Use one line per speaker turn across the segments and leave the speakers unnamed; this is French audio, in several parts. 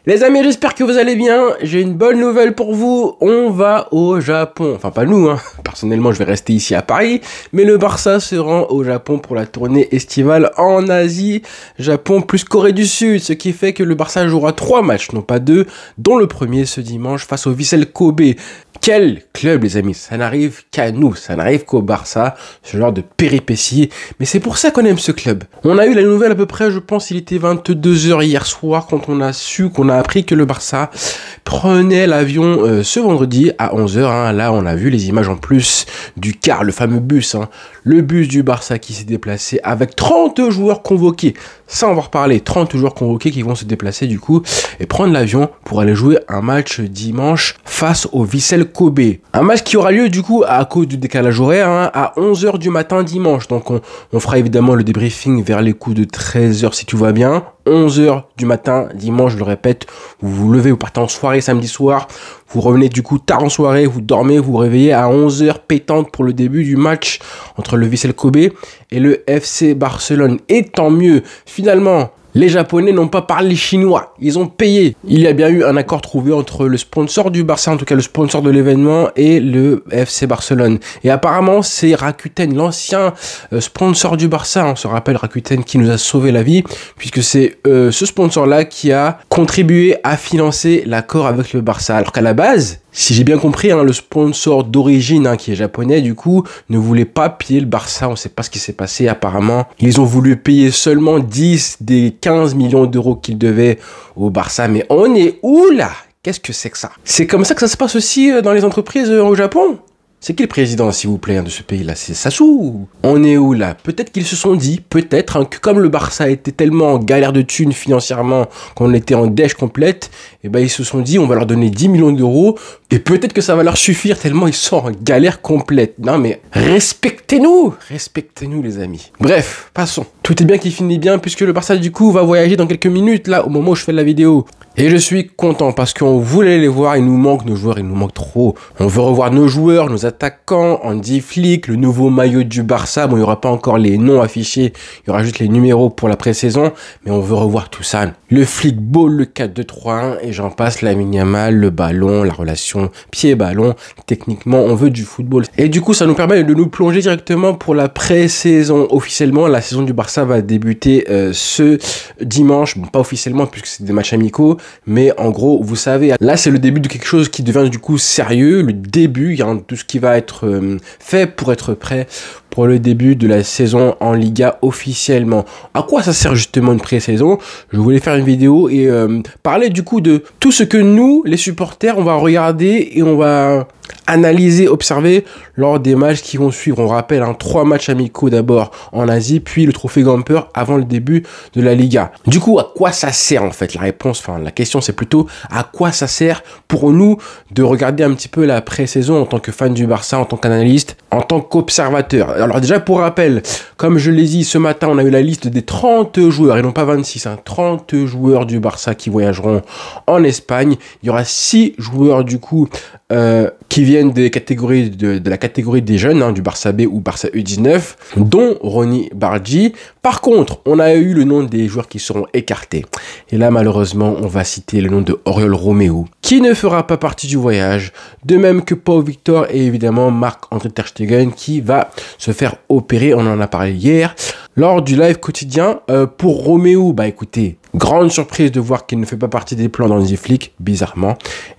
Les amis, j'espère que vous allez bien. J'ai une bonne nouvelle pour vous. On va au Japon. Enfin, pas nous, hein. Personnellement, je vais rester ici à Paris. Mais le Barça se rend au Japon pour la tournée estivale en Asie. Japon plus Corée du Sud. Ce qui fait que le Barça jouera 3 matchs, non pas 2, dont le premier ce dimanche face au Vissel Kobe. Quel club, les amis, ça n'arrive qu'à nous, ça n'arrive qu'au Barça, ce genre de péripéties, mais c'est pour ça qu'on aime ce club. On a eu la nouvelle à peu près, je pense, il était 22 h hier soir quand on a appris que le Barça prenait l'avion ce vendredi à 11 h. Hein. Là, on a vu les images en plus du car, le fameux bus, hein. Le bus du Barça qui s'est déplacé avec 30 joueurs convoqués. Ça, on va reparler, 30 joueurs convoqués qui vont se déplacer du coup et prendre l'avion pour aller jouer un match dimanche face au Vissel Kobe. Un match qui aura lieu du coup à cause du décalage horaire, hein, à 11 h du matin dimanche. Donc on fera évidemment le débriefing vers les coups de 13 h si tout va bien. 11 h du matin dimanche, je le répète, vous vous levez, vous partez en soirée samedi soir, vous revenez du coup tard en soirée, vous dormez, vous vous réveillez à 11 h pétante pour le début du match entre le Vissel Kobe et le FC Barcelone. Et tant mieux, finalement, les Japonais n'ont pas parlé chinois, ils ont payé. Il y a bien eu un accord trouvé entre le sponsor du Barça, en tout cas le sponsor de l'événement, et le FC Barcelone. Et apparemment, c'est Rakuten, l'ancien sponsor du Barça. On se rappelle Rakuten qui nous a sauvé la vie, puisque c'est ce sponsor-là qui a contribué à financer l'accord avec le Barça. Alors qu'à la base, si j'ai bien compris, hein, le sponsor d'origine, hein, qui est japonais, du coup, ne voulait pas payer le Barça. On ne sait pas ce qui s'est passé apparemment. Ils ont voulu payer seulement 10 des 15 millions d'euros qu'ils devaient au Barça. Mais on est où là? Qu'est-ce que c'est que ça? C'est comme ça que ça se passe aussi dans les entreprises au Japon? C'est qui le président, s'il vous plaît, de ce pays-là? C'est Sassou? On est où, là? Peut-être qu'ils se sont dit, peut-être, hein, que comme le Barça était tellement en galère de thunes financièrement, qu'on était en dèche complète, et ben ils se sont dit, on va leur donner 10 millions d'euros, et peut-être que ça va leur suffire tellement ils sont en galère complète. Non mais, respectez-nous! Respectez-nous, les amis. Bref, passons. Tout est bien qui finit bien, puisque le Barça, du coup, va voyager dans quelques minutes, là, au moment où je fais la vidéo. Et je suis content parce qu'on voulait les voir, il nous manque nos joueurs, il nous manque trop. On veut revoir nos joueurs, nos attaquants, Andy Flick, le nouveau maillot du Barça. Bon, il n'y aura pas encore les noms affichés, il y aura juste les numéros pour la pré-saison, mais on veut revoir tout ça. Le Flick Ball, le 4-2-3-1 et j'en passe, Lamine Yamal, le ballon, la relation pied-ballon. Techniquement, on veut du football. Et du coup, ça nous permet de nous plonger directement pour la pré-saison. Officiellement, la saison du Barça va débuter ce dimanche. Bon, pas officiellement puisque c'est des matchs amicaux. Mais en gros, vous savez, là c'est le début de quelque chose qui devient du coup sérieux, le début, hein, tout ce qui va être fait pour être prêt pour le début de la saison en Liga officiellement. À quoi ça sert justement une pré-saison? Je voulais faire une vidéo et parler du coup de tout ce que nous, les supporters, on va regarder et on va analyser, observer lors des matchs qui vont suivre. On rappelle, hein, 3 matchs amicaux d'abord en Asie, puis le trophée Gamper avant le début de la Liga. Du coup, à quoi ça sert en fait? La réponse, enfin la question c'est plutôt à quoi ça sert pour nous de regarder un petit peu la pré-saison en tant que fan du Barça, en tant qu'analyste, en tant qu'observateur. Alors déjà pour rappel, comme je l'ai dit ce matin, on a eu la liste des 30 joueurs, et non pas 26, hein, 30 joueurs du Barça qui voyageront en Espagne. Il y aura 6 joueurs du coup qui viennent des catégories de la catégorie des jeunes, hein, du Barça B ou Barça U19, dont Ronny Bardji. Par contre, on a eu le nom des joueurs qui seront écartés. Et là, malheureusement, on va citer le nom de Oriol Romeu, qui ne fera pas partie du voyage, de même que Pau Victor et évidemment Marc-André ter Stegen, qui va se faire opérer, on en a parlé hier, lors du live quotidien. Pour Romeu, bah écoutez, grande surprise de voir qu'il ne fait pas partie des plans d'Andy Flick, bizarrement.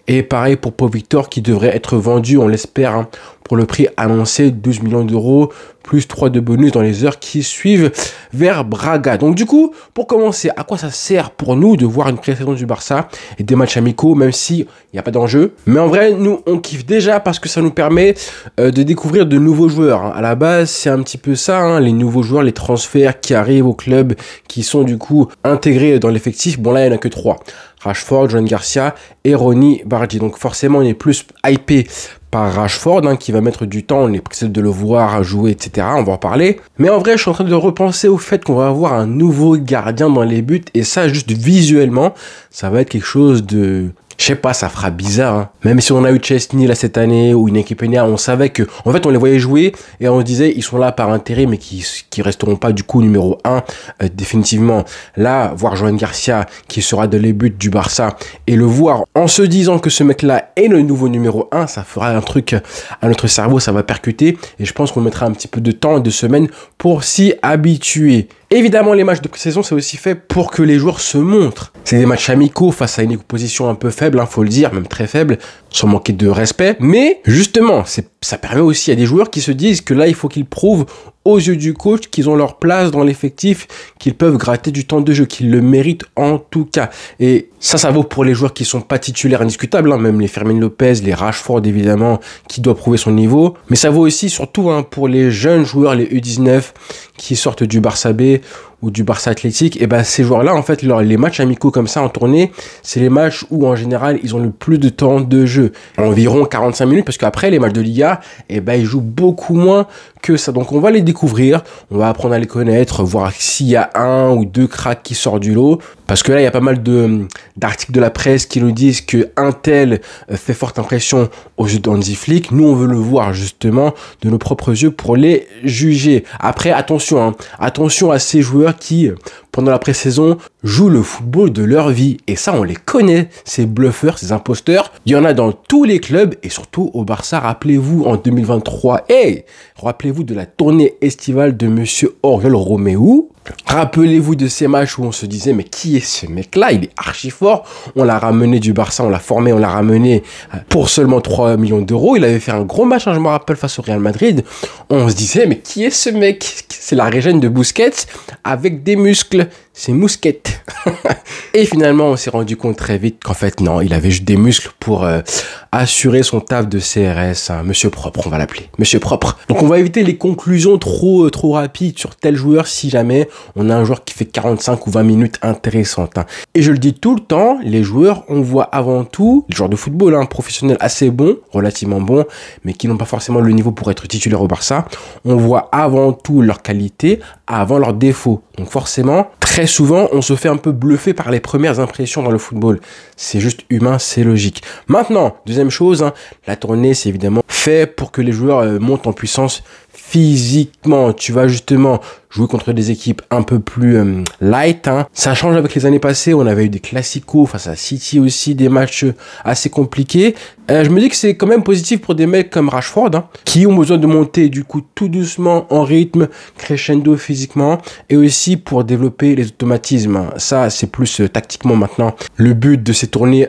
Et pareil pour Pau Victor qui devrait être vendu, on l'espère, hein, pour le prix annoncé, 12 millions d'euros, plus 3 de bonus dans les heures qui suivent vers Braga. Donc du coup, pour commencer, à quoi ça sert pour nous de voir une pré-saison du Barça et des matchs amicaux, même s'il n'y a pas d'enjeu. Mais en vrai, nous, on kiffe déjà parce que ça nous permet de découvrir de nouveaux joueurs. Hein. À la base, c'est un petit peu ça, hein, les nouveaux joueurs, les transferts qui arrivent au club, qui sont du coup intégrés dans l'effectif. Bon là, il n'y en a que 3. Rashford, Joan Garcia et Ronny Bardji. Donc forcément, on est plus hypé par Rashford, hein, qui va mettre du temps, on est pressé de le voir jouer, etc. On va en parler. Mais en vrai, je suis en train de repenser au fait qu'on va avoir un nouveau gardien dans les buts. Et ça, juste visuellement, ça va être quelque chose de Je sais pas, ça fera bizarre. Hein. Même si on a eu Chesney là cette année ou une équipe Enya, on savait que, en fait, on les voyait jouer et on se disait ils sont là par intérêt, mais qui resteront pas du coup numéro 1 définitivement. Là, voir Johan Garcia qui sera de les buts du Barça et le voir en se disant que ce mec-là est le nouveau numéro 1, ça fera un truc à notre cerveau, ça va percuter et je pense qu'on mettra un petit peu de temps, de semaines pour s'y habituer. Évidemment, les matchs de pré-saison, c'est aussi fait pour que les joueurs se montrent. C'est des matchs amicaux face à une opposition un peu faible, faut le dire, même très faible, sans manquer de respect. Mais justement, ça permet aussi à des joueurs qui se disent que là, il faut qu'ils prouvent aux yeux du coach qu'ils ont leur place dans l'effectif, qu'ils peuvent gratter du temps de jeu, qu'ils le méritent en tout cas. Et ça vaut pour les joueurs qui sont pas titulaires indiscutables, même les Fermin Lopez, les Rashford évidemment, qui doivent prouver son niveau. Mais ça vaut aussi surtout pour les jeunes joueurs, les U19, qui sortent du Barça B ou du Barça Athlétique. Et ces joueurs-là, en fait, les matchs amicaux comme ça en tournée, c'est les matchs où en général, ils ont le plus de temps de jeu. Environ 45 minutes, parce qu'après, les matchs de Liga, ils jouent beaucoup moins que ça. Donc on va les découvrir, on va apprendre à les connaître, voir s'il y a un ou deux cracks qui sortent du lot. Parce que là, il y a pas mal d'articles de la presse qui nous disent que un tel fait forte impression aux yeux d'Hansi Flick. Nous, on veut le voir justement de nos propres yeux pour les juger. Après, attention à ces joueurs qui, pendant la pré-saison, jouent le football de leur vie. Et ça, on les connaît, ces bluffeurs, ces imposteurs. Il y en a dans tous les clubs et surtout au Barça. Rappelez-vous, en 2023, rappelez-vous de la tournée estivale de Monsieur Oriol Romeu. Rappelez-vous de ces matchs où on se disait mais qui est ce mec-là? Il est archi fort. On l'a ramené du Barça, on l'a formé, on l'a ramené pour seulement 3 millions d'euros. Il avait fait un gros match, je me rappelle, face au Real Madrid. On se disait mais qui est ce mec? C'est la régène de Busquets avec des muscles. C'est Mousquette. Et finalement, on s'est rendu compte très vite qu'en fait, non, il avait juste des muscles pour assurer son taf de CRS. Monsieur Propre, on va l'appeler. Monsieur Propre. Donc, on va éviter les conclusions trop rapides sur tel joueur si jamais on a un joueur qui fait 45 ou 20 minutes intéressantes. Et je le dis tout le temps, les joueurs, on voit avant tout, les joueurs de football professionnels assez bons, relativement bons, mais qui n'ont pas forcément le niveau pour être titulaires au Barça, on voit avant tout leurs qualités avant leurs défauts. Donc forcément, très souvent, on se fait un peu bluffer par les premières impressions dans le football. C'est juste humain, c'est logique. Maintenant, deuxième chose, la tournée, c'est évidemment fait pour que les joueurs montent en puissance physiquement. Tu vas justement jouer contre des équipes un peu plus light. Ça change avec les années passées. On avait eu des classicos face à City aussi, des matchs assez compliqués. Je me dis que c'est quand même positif pour des mecs comme Rashford, qui ont besoin de monter du coup tout doucement en rythme, crescendo physiquement, et aussi pour développer les automatismes. Ça, c'est plus tactiquement maintenant. Le but de ces tournées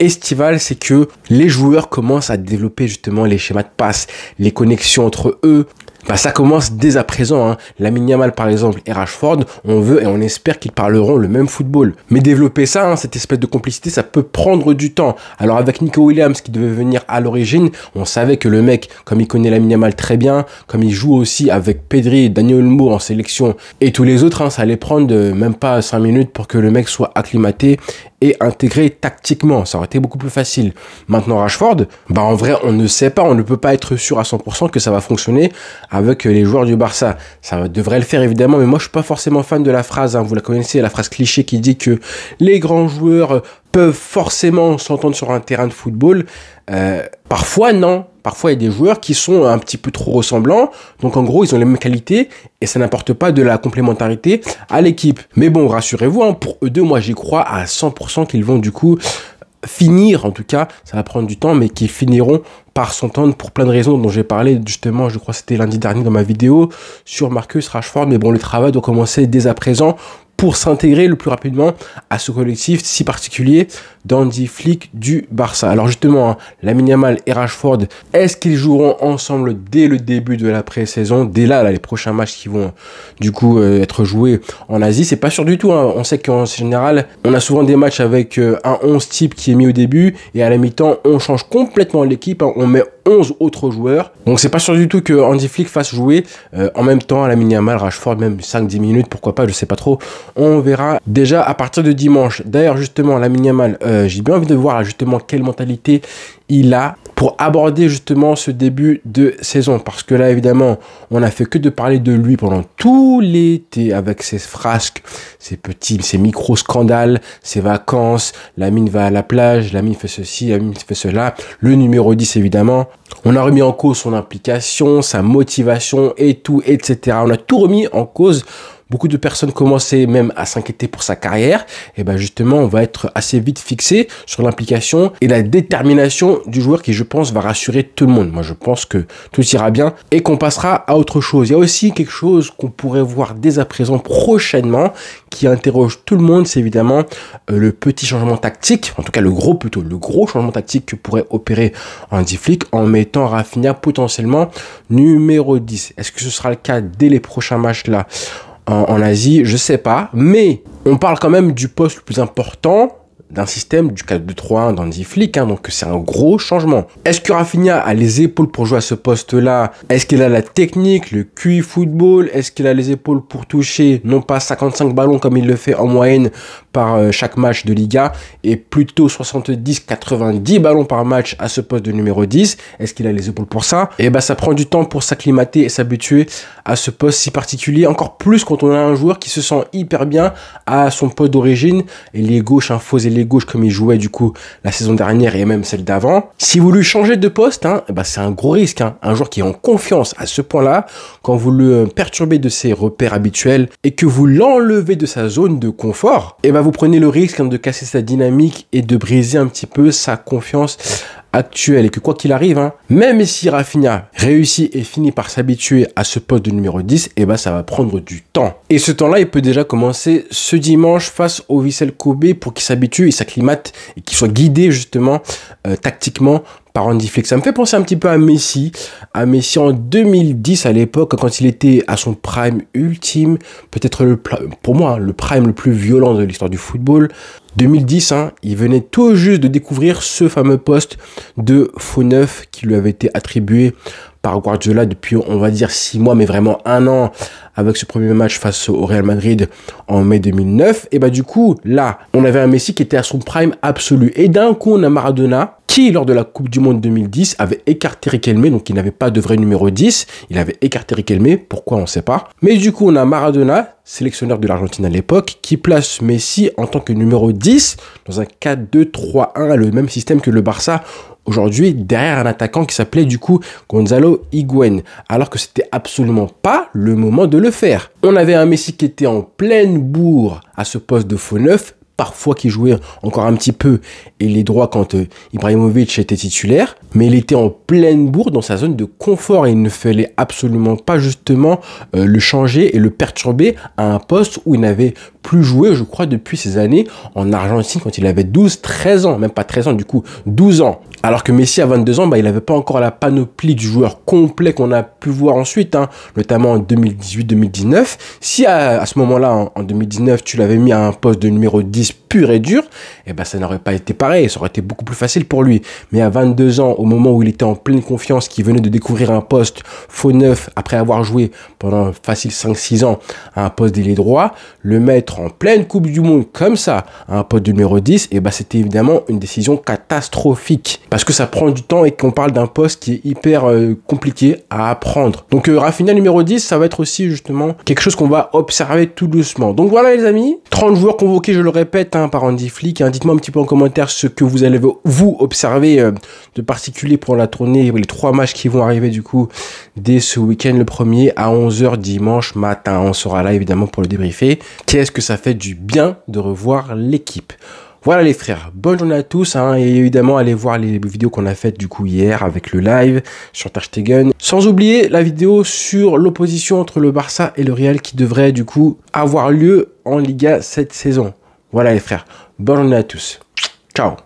estivales, c'est que les joueurs commencent à développer justement les schémas de passe, les connexions entre eux. Ça commence dès à présent. Lamine Yamal par exemple et Rashford, on veut et on espère qu'ils parleront le même football. Mais développer ça, cette espèce de complicité, ça peut prendre du temps. Alors avec Nico Williams qui devait venir à l'origine, on savait que le mec, comme il connaît Lamine Yamal très bien, comme il joue aussi avec Pedri, Daniel Olmo en sélection et tous les autres, ça allait prendre même pas 5 minutes pour que le mec soit acclimaté et intégré tactiquement. Ça aurait été beaucoup plus facile. Maintenant Rashford, en vrai on ne sait pas, on ne peut pas être sûr à 100% que ça va fonctionner avec les joueurs du Barça. Ça devrait le faire évidemment, mais moi je suis pas forcément fan de la phrase, vous la connaissez, la phrase cliché qui dit que les grands joueurs peuvent forcément s'entendre sur un terrain de football. Parfois non. Parfois, il y a des joueurs qui sont un petit peu trop ressemblants. Donc, en gros, ils ont les mêmes qualités et ça n'apporte pas de la complémentarité à l'équipe. Mais bon, rassurez-vous, pour eux deux, moi, j'y crois à 100% qu'ils vont du coup finir. En tout cas, ça va prendre du temps, mais qu'ils finiront par s'entendre pour plein de raisons dont j'ai parlé justement, je crois que c'était lundi dernier dans ma vidéo sur Marcus Rashford. Mais bon, le travail doit commencer dès à présent pour s'intégrer le plus rapidement à ce collectif si particulier d'Hansi Flick du Barça. Alors justement, Lamine Yamal et Rashford, est-ce qu'ils joueront ensemble dès le début de la pré-saison? Dès là, les prochains matchs qui vont du coup être joués en Asie, c'est pas sûr du tout. On sait qu'en général, on a souvent des matchs avec un 11 type qui est mis au début et à la mi-temps, on change complètement l'équipe, on met 11 autres joueurs. Donc c'est pas sûr du tout que Hansi Flick fasse jouer en même temps Lamine Yamal, Rashford, même 5-10 minutes, pourquoi pas, je sais pas trop. On verra déjà à partir de dimanche. D'ailleurs justement, Lamine Yamal, j'ai bien envie de voir justement quelle mentalité il a pour aborder justement ce début de saison. Parce que là, évidemment, on n'a fait que de parler de lui pendant tout l'été avec ses frasques, ses micro-scandales, ses vacances, Lamine va à la plage, Lamine fait ceci, Lamine fait cela, le numéro 10 évidemment. On a remis en cause son implication, sa motivation et tout, etc. On a tout remis en cause. Beaucoup de personnes commençaient même à s'inquiéter pour sa carrière. Et ben justement, on va être assez vite fixé sur l'implication et la détermination du joueur qui, je pense, va rassurer tout le monde. Moi, je pense que tout ira bien et qu'on passera à autre chose. Il y a aussi quelque chose qu'on pourrait voir dès à présent prochainement qui interroge tout le monde. C'est évidemment le petit changement tactique, en tout cas le gros changement tactique que pourrait opérer Hansi Flick en mettant Raphinha potentiellement numéro 10. Est-ce que ce sera le cas dès les prochains matchs là en Asie, je sais pas, mais on parle quand même du poste le plus important d'un système du 4-2-3-1 d'Hansi Flick, donc c'est un gros changement. Est-ce que Raphinha a les épaules pour jouer à ce poste-là? Est-ce qu'il a la technique, le QI football? Est-ce qu'il a les épaules pour toucher non pas 55 ballons comme il le fait en moyenne par chaque match de Liga, et plutôt 70-90 ballons par match à ce poste de numéro 10? Est-ce qu'il a les épaules pour ça? Et ben ça prend du temps pour s'acclimater et s'habituer à ce poste si particulier, encore plus quand on a un joueur qui se sent hyper bien à son poste d'origine, et les gauches, faux et les gauche comme il jouait du coup la saison dernière et même celle d'avant. Si vous lui changez de poste, c'est un gros risque. Un joueur qui est en confiance à ce point-là, quand vous le perturbez de ses repères habituels et que vous l'enlevez de sa zone de confort, vous prenez le risque de casser sa dynamique et de briser un petit peu sa confiance actuelle. Et que quoi qu'il arrive, même si Raphinha réussit et finit par s'habituer à ce poste de numéro 10, ça va prendre du temps. Et ce temps-là, il peut déjà commencer ce dimanche face au Vissel Kobe pour qu'il s'habitue, il s'acclimate et qu'il soit guidé justement tactiquement par Hansi Flick. Ça me fait penser un petit peu à Messi en 2010 à l'époque, quand il était à son prime ultime, peut-être pour moi le prime le plus violent de l'histoire du football. 2010, il venait tout juste de découvrir ce fameux poste de faux neuf qui lui avait été attribué par Guardiola depuis, on va dire, 6 mois, mais vraiment 1 an, avec ce premier match face au Real Madrid en mai 2009. Et du coup, là, on avait un Messi qui était à son prime absolu. Et d'un coup, on a Maradona qui, lors de la Coupe du Monde 2010, avait écarté Riquelme, donc il n'avait pas de vrai numéro 10. Il avait écarté Riquelme, pourquoi on ne sait pas. Mais du coup, on a Maradona, sélectionneur de l'Argentine à l'époque, qui place Messi en tant que numéro 10 dans un 4-2-3-1, le même système que le Barça aujourd'hui, derrière un attaquant qui s'appelait du coup Gonzalo Higuaín, alors que c'était absolument pas le moment de le faire. On avait un Messi qui était en pleine bourre à ce poste de faux neuf, parfois qui jouait encore un petit peu et les droits quand Ibrahimovic était titulaire, mais il était en pleine bourre dans sa zone de confort et il ne fallait absolument pas justement le changer et le perturber à un poste où il n'avait plus joué, je crois, depuis ces années en Argentine quand il avait 12-13 ans, même pas 13 ans du coup, 12 ans. Alors que Messi à 22 ans, il n'avait pas encore la panoplie du joueur complet qu'on a pu voir ensuite, notamment en 2018-2019. Si à ce moment-là, en 2019, tu l'avais mis à un poste de numéro 10 pur et dur, ça n'aurait pas été pareil, ça aurait été beaucoup plus facile pour lui. Mais à 22 ans, au moment où il était en pleine confiance, qu'il venait de découvrir un poste faux neuf, après avoir joué pendant facile 5-6 ans à un poste d'ailier droit, le mettre en pleine Coupe du Monde comme ça, à un poste de numéro 10, c'était évidemment une décision catastrophique. Parce que ça prend du temps et qu'on parle d'un poste qui est hyper compliqué à apprendre. Donc Raphinha numéro 10, ça va être aussi justement quelque chose qu'on va observer tout doucement. Donc voilà les amis, 30 joueurs convoqués, je le répète, par Hansi Flick. Dites-moi un petit peu en commentaire ce que vous allez vous observer de particulier pour la tournée, les 3 matchs qui vont arriver du coup dès ce week-end, le premier à 11h dimanche matin. On sera là évidemment pour le débriefer. Qu'est-ce que ça fait du bien de revoir l'équipe. Voilà les frères, bonne journée à tous, et évidemment allez voir les vidéos qu'on a faites du coup hier avec le live sur Ter Stegen. Sans oublier la vidéo sur l'opposition entre le Barça et le Real qui devrait du coup avoir lieu en Liga cette saison. Voilà les frères, bonne journée à tous, ciao.